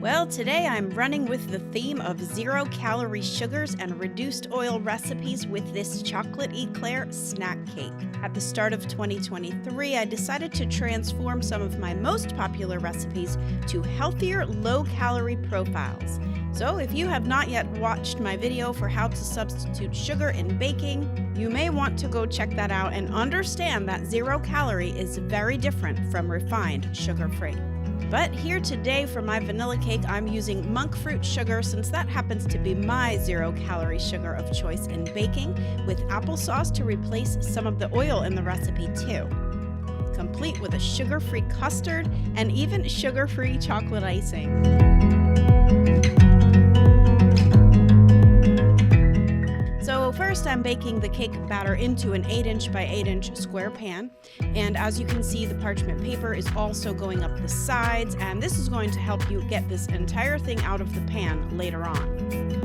Well, today I'm running with the theme of zero-calorie sugars and reduced oil recipes with this chocolate eclair snack cake. At the start of 2023, I decided to transform some of my most popular recipes to healthier, low-calorie profiles. So if you have not yet watched my video for how to substitute sugar in baking, you may want to go check that out and understand that zero-calorie is very different from refined sugar-free. But here today for my vanilla cake, I'm using monk fruit sugar since that happens to be my zero-calorie sugar of choice in baking, with applesauce to replace some of the oil in the recipe too. Complete with a sugar-free custard and even sugar-free chocolate icing. So first I'm baking the cake batter into an 8" by 8" square pan, and as you can see, the parchment paper is also going up the sides, and this is going to help you get this entire thing out of the pan later on.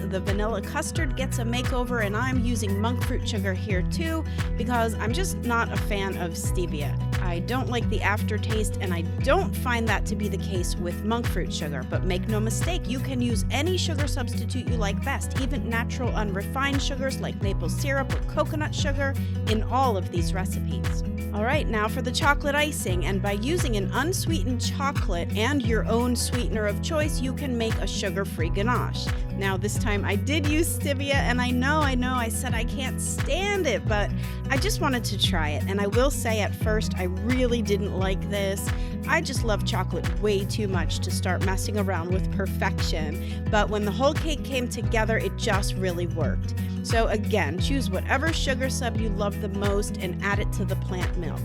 The vanilla custard gets a makeover, and I'm using monk fruit sugar here too because I'm just not a fan of stevia. I don't like the aftertaste, and I don't find that to be the case with monk fruit sugar, but make no mistake, you can use any sugar substitute you like best, even natural unrefined sugars like maple syrup or coconut sugar in all of these recipes. Alright, now for the chocolate icing, and by using an unsweetened chocolate and your own sweetener of choice, you can make a sugar-free ganache. Now this time I did use stevia, and I know I said I can't stand it, but I just wanted to try it, and I will say at first I really didn't like this. I just love chocolate way too much to start messing around with perfection, but when the whole cake came together, it just really worked. So again, choose whatever sugar sub you love the most and add it to the plant milk.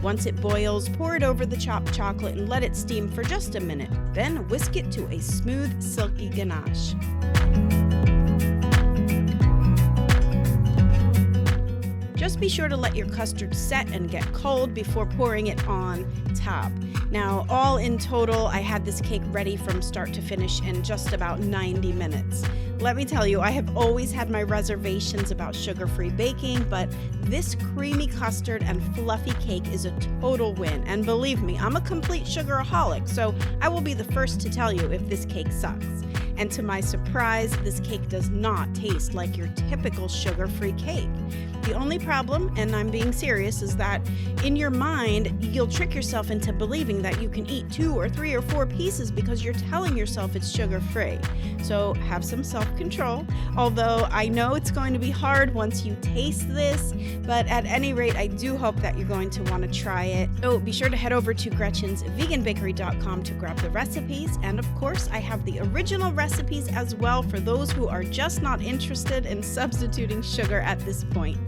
Once it boils, pour it over the chopped chocolate and let it steam for just a minute. Then whisk it to a smooth, silky ganache. Just be sure to let your custard set and get cold before pouring it on top. Now, all in total, I had this cake ready from start to finish in just about 90 minutes. Let me tell you, I have always had my reservations about sugar-free baking, but this creamy custard and fluffy cake is a total win. And believe me, I'm a complete sugaraholic, so I will be the first to tell you if this cake sucks. And to my surprise, this cake does not taste like your typical sugar-free cake. The only problem, and I'm being serious, is that in your mind, you'll trick yourself into believing that you can eat 2 or 3 or 4 pieces because you're telling yourself it's sugar-free. So have some self-control, although I know it's going to be hard once you taste this, but at any rate, I do hope that you're going to want to try it. So be sure to head over to Gretchen'sVeganBakery.com to grab the recipes, and of course, I have the original recipes as well for those who are just not interested in substituting sugar at this point.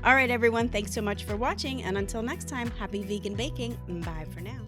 All right, everyone, thanks so much for watching, and until next time, happy vegan baking. Bye for now.